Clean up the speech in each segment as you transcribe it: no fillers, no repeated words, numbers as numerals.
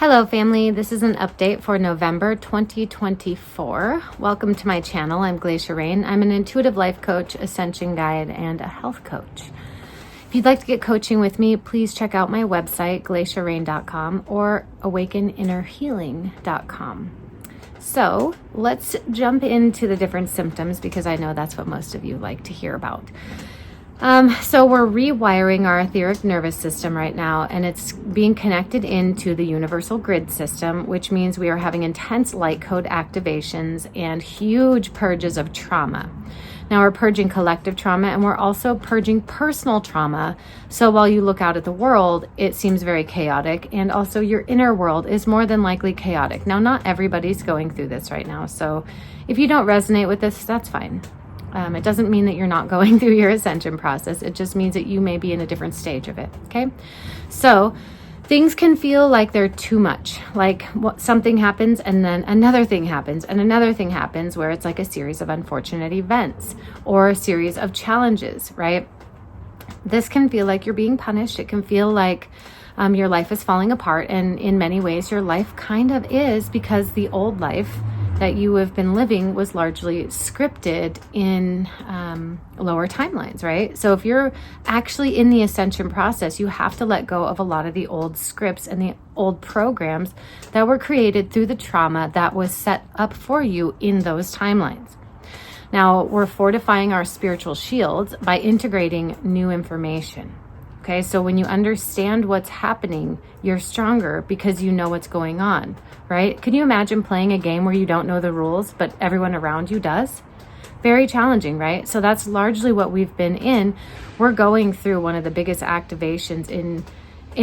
Hello family, this is an update for November 2024. Welcome to my channel. I'm Glacia Rain. I'm an intuitive life coach, ascension guide, and a health coach. If you'd like to get coaching with me, please check out my website, glaciarain.com or awakeninnerhealing.com. So let's jump into the different symptoms because I know that's what most of you like to hear about. So we're rewiring our etheric nervous system right now, and it's being connected into the universal grid system, which means we are having intense light code activations and huge purges of trauma. Now we're purging collective trauma and we're also purging personal trauma. So while you look out at the world, it seems very chaotic, and also your inner world is more than likely chaotic. Now, not everybody's going through this right now. So if you don't resonate with this, that's fine. It doesn't mean that you're not going through your ascension process. It just means that you may be in a different stage of it. Okay. So things can feel like they're too much, like something happens and then another thing happens and another thing happens, where it's like a series of unfortunate events or a series of challenges, right? This can feel like you're being punished. It can feel like your life is falling apart. And in many ways, your life kind of is, because the old life that you have been living was largely scripted in lower timelines, right? So if you're actually in the ascension process, you have to let go of a lot of the old scripts and the old programs that were created through the trauma that was set up for you in those timelines. Now, we're fortifying our spiritual shields by integrating new information. Okay, so when you understand what's happening, you're stronger because you know what's going on, right? Can you imagine playing a game where you don't know the rules, but everyone around you does? Very challenging, right? So that's largely what we've been in. We're going through one of the biggest activations in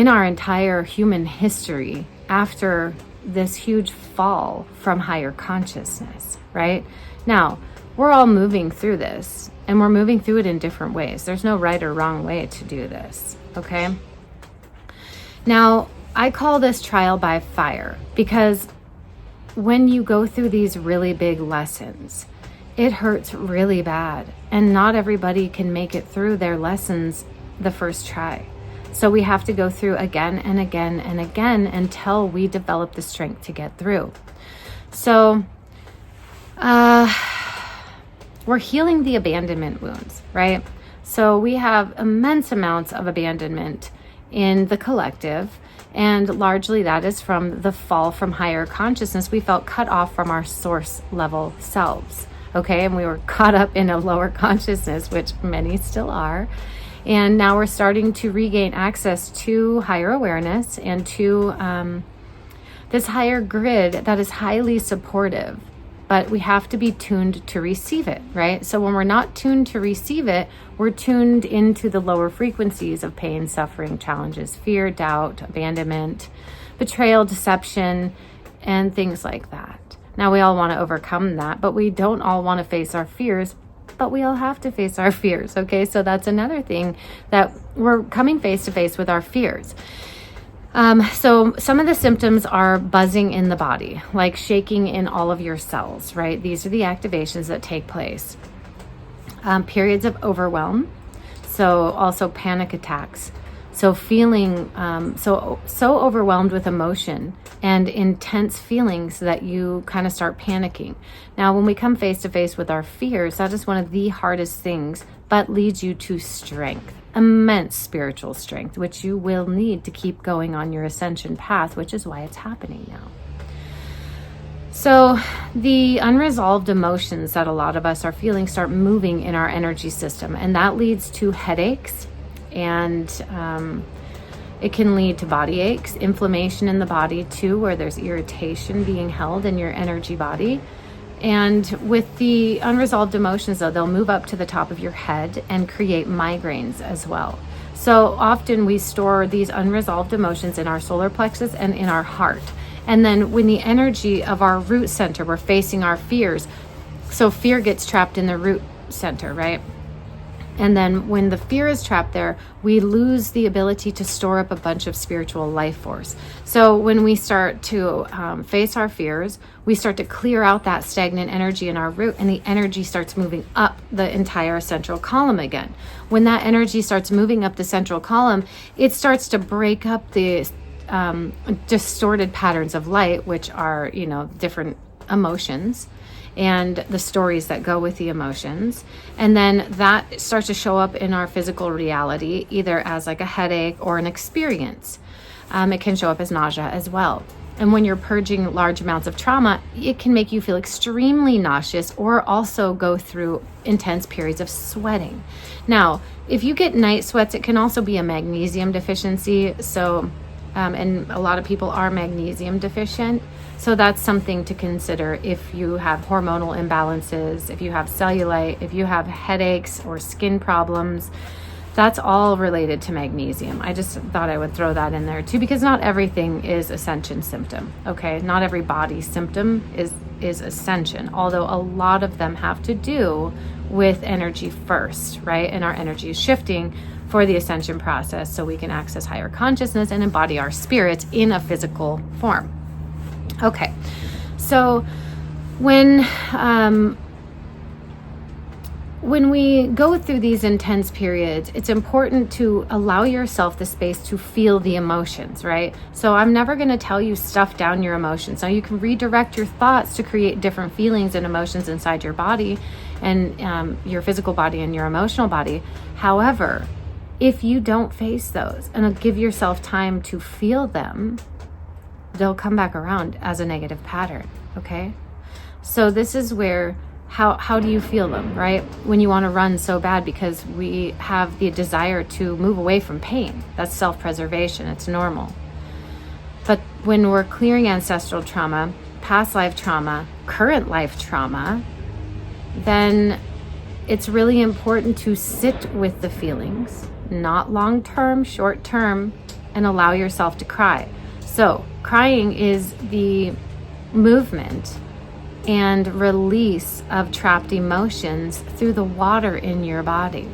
our entire human history after this huge fall from higher consciousness, right? Now, we're all moving through this, and we're moving through it in different ways. There's no right or wrong way to do this, okay? Now, I call this trial by fire because when you go through these really big lessons, it hurts really bad, and not everybody can make it through their lessons the first try. So we have to go through again and again and again until we develop the strength to get through. So, we're healing the abandonment wounds, right? So we have immense amounts of abandonment in the collective, and largely that is from the fall from higher consciousness. We felt cut off from our source level selves, okay? And we were caught up in a lower consciousness, which many still are. And now we're starting to regain access to higher awareness and to this higher grid that is highly supportive. But we have to be tuned to receive it, right? So when we're not tuned to receive it, we're tuned into the lower frequencies of pain, suffering, challenges, fear, doubt, abandonment, betrayal, deception, and things like that. Now, we all want to overcome that, but we don't all want to face our fears, but we all have to face our fears, okay? So that's another thing, that we're coming face to face with our fears. So some of the symptoms are buzzing in the body, like shaking in all of your cells, right? These are the activations that take place. Periods of overwhelm. So also panic attacks. So feeling so overwhelmed with emotion and intense feelings that you kind of start panicking. Now, when we come face to face with our fears, that is one of the hardest things, but leads you to strength. Immense spiritual strength, which you will need to keep going on your ascension path, which is why it's happening now. So the unresolved emotions that a lot of us are feeling start moving in our energy system, and that leads to headaches, and it can lead to body aches, inflammation in the body too, where there's irritation being held in your energy body. And with the unresolved emotions, though, they'll move up to the top of your head and create migraines as well. So often we store these unresolved emotions in our solar plexus and in our heart. And then when the energy of our root center, we're facing our fears. So fear gets trapped in the root center, right? And then when the fear is trapped there, we lose the ability to store up a bunch of spiritual life force. So when we start to face our fears, we start to clear out that stagnant energy in our root, and the energy starts moving up the entire central column again. When that energy starts moving up the central column, it starts to break up the distorted patterns of light, which are, different emotions and the stories that go with the emotions. And then that starts to show up in our physical reality, either as like a headache or an experience. It can show up as nausea as well. And when you're purging large amounts of trauma, it can make you feel extremely nauseous or also go through intense periods of sweating. Now, if you get night sweats, it can also be a magnesium deficiency. So, and a lot of people are magnesium deficient. So that's something to consider if you have hormonal imbalances, if you have cellulite, if you have headaches or skin problems. That's all related to magnesium. I just thought I would throw that in there too, because not everything is Ascension symptom, okay? Not every body symptom is Ascension, although a lot of them have to do with energy first, right? And our energy is shifting for the Ascension process so we can access higher consciousness and embody our spirits in a physical form. Okay, so when we go through these intense periods, it's important to allow yourself the space to feel the emotions, right? So I'm never going to tell you stuff down your emotions. Now you can redirect your thoughts to create different feelings and emotions inside your body and your physical body and your emotional body. However, if you don't face those and give yourself time to feel them, they'll come back around as a negative pattern, okay? So this is where how do you feel them, right? When you want to run so bad because we have the desire to move away from pain. That's self-preservation. It's normal. But when we're clearing ancestral trauma, past life trauma, current life trauma, then it's really important to sit with the feelings, not long-term, short-term, and allow yourself to cry. So crying is the movement and release of trapped emotions through the water in your body,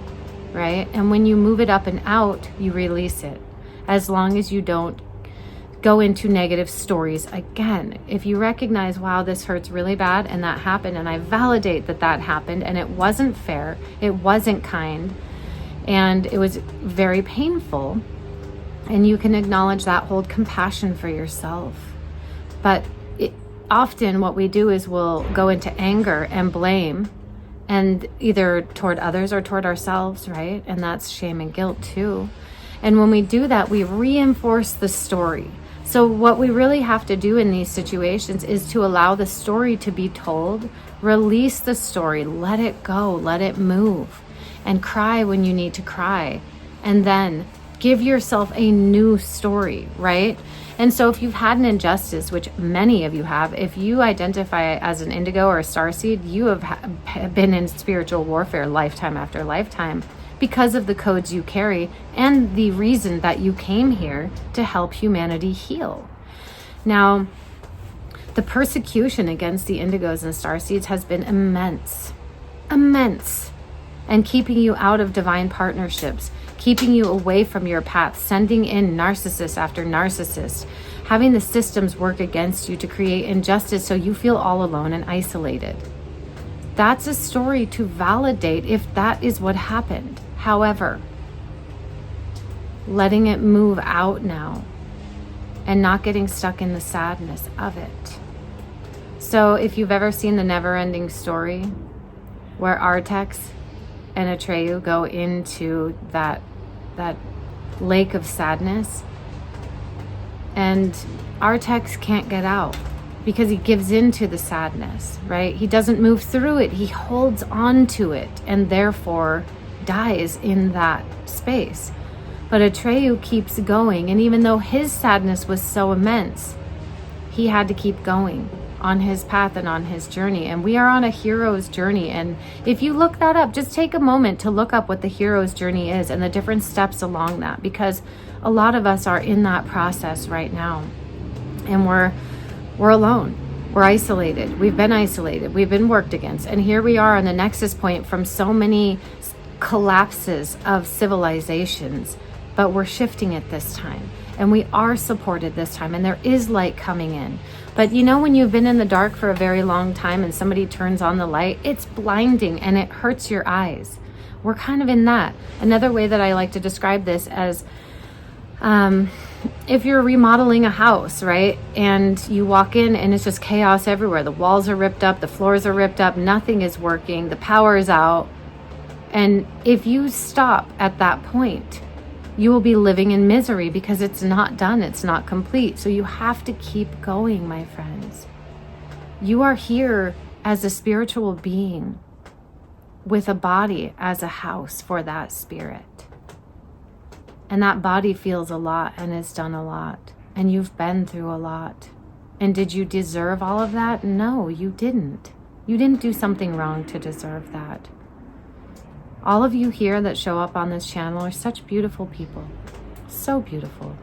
right? And when you move it up and out, you release it, as long as you don't go into negative stories again. If you recognize, wow, this hurts really bad and that happened, and I validate that that happened and it wasn't fair, it wasn't kind, and it was very painful, and you can acknowledge that, hold compassion for yourself. But often what we do is we'll go into anger and blame, and either toward others or toward ourselves, right? And that's shame and guilt too. And when we do that, we reinforce the story. So what we really have to do in these situations is to allow the story to be told, release the story, let it go, let it move, and cry when you need to cry. And then give yourself a new story, right? And so if you've had an injustice, which many of you have, if you identify as an indigo or a starseed, you have been in spiritual warfare lifetime after lifetime because of the codes you carry and the reason that you came here to help humanity heal. Now, the persecution against the indigos and starseeds has been immense, and keeping you out of divine partnerships, keeping you away from your path, sending in narcissist after narcissist, having the systems work against you to create injustice so you feel all alone and isolated. That's a story to validate if that is what happened. However, letting it move out now and not getting stuck in the sadness of it. So if you've ever seen the never-ending story where Artex and Atreyu go into that lake of sadness, and Artex can't get out because he gives in to the sadness, right? He doesn't move through it. He holds on to it and therefore dies in that space. But Atreyu keeps going, and even though his sadness was so immense, he had to keep going on his path and on his journey. And we are on a hero's journey. And if you look that up, just take a moment to look up what the hero's journey is and the different steps along that, because a lot of us are in that process right now. And we're alone. We're isolated. We've been isolated. We've been worked against. And here we are on the nexus point from so many collapses of civilizations, but we're shifting it this time. And we are supported this time. And there is light coming in. But you know, when you've been in the dark for a very long time and somebody turns on the light, it's blinding and it hurts your eyes. We're kind of in that. Another way that I like to describe this as if you're remodeling a house, right? And you walk in and it's just chaos everywhere. The walls are ripped up, the floors are ripped up, nothing is working, the power is out. And if you stop at that point, you will be living in misery because it's not done, it's not complete. So you have to keep going, my friends. You are here as a spiritual being with a body as a house for that spirit. And that body feels a lot and has done a lot. And you've been through a lot. And did you deserve all of that? No, you didn't. You didn't do something wrong to deserve that. All of you here that show up on this channel are such beautiful people. So beautiful.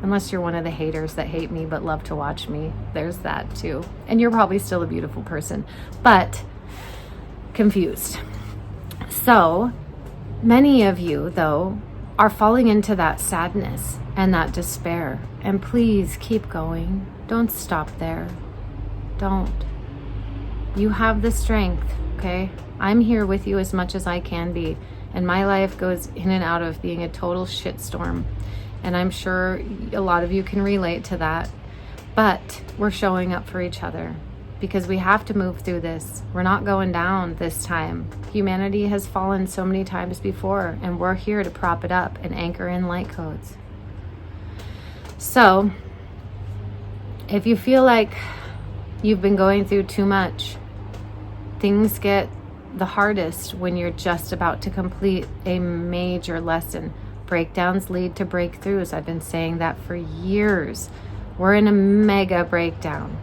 Unless you're one of the haters that hate me but love to watch me. There's that too. And you're probably still a beautiful person, but confused. So many of you, though, are falling into that sadness and that despair. And please keep going. Don't stop there. Don't. You have the strength, okay? I'm here with you as much as I can be. And my life goes in and out of being a total shitstorm. And I'm sure a lot of you can relate to that. But we're showing up for each other because we have to move through this. We're not going down this time. Humanity has fallen so many times before, and we're here to prop it up and anchor in light codes. So, if you feel like you've been going through too much, things get the hardest when you're just about to complete a major lesson. Breakdowns lead to breakthroughs. I've been saying that for years. We're in a mega breakdown,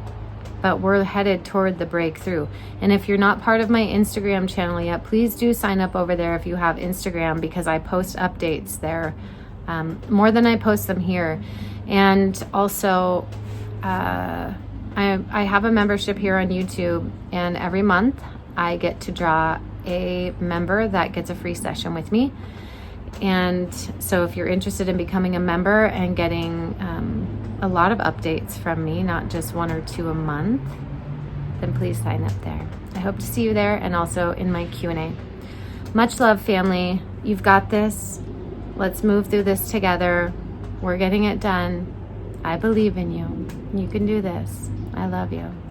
but we're headed toward the breakthrough. And if you're not part of my Instagram channel yet, please do sign up over there if you have Instagram, because I post updates there more than I post them here. And also, I have a membership here on YouTube, and every month I get to draw a member that gets a free session with me. And so if you're interested in becoming a member and getting a lot of updates from me, not just 1 or 2 a month, then please sign up there. I hope to see you there, and also in my Q&A. Much love, family. You've got this. Let's move through this together. We're getting it done. I believe in you. You can do this. I love you.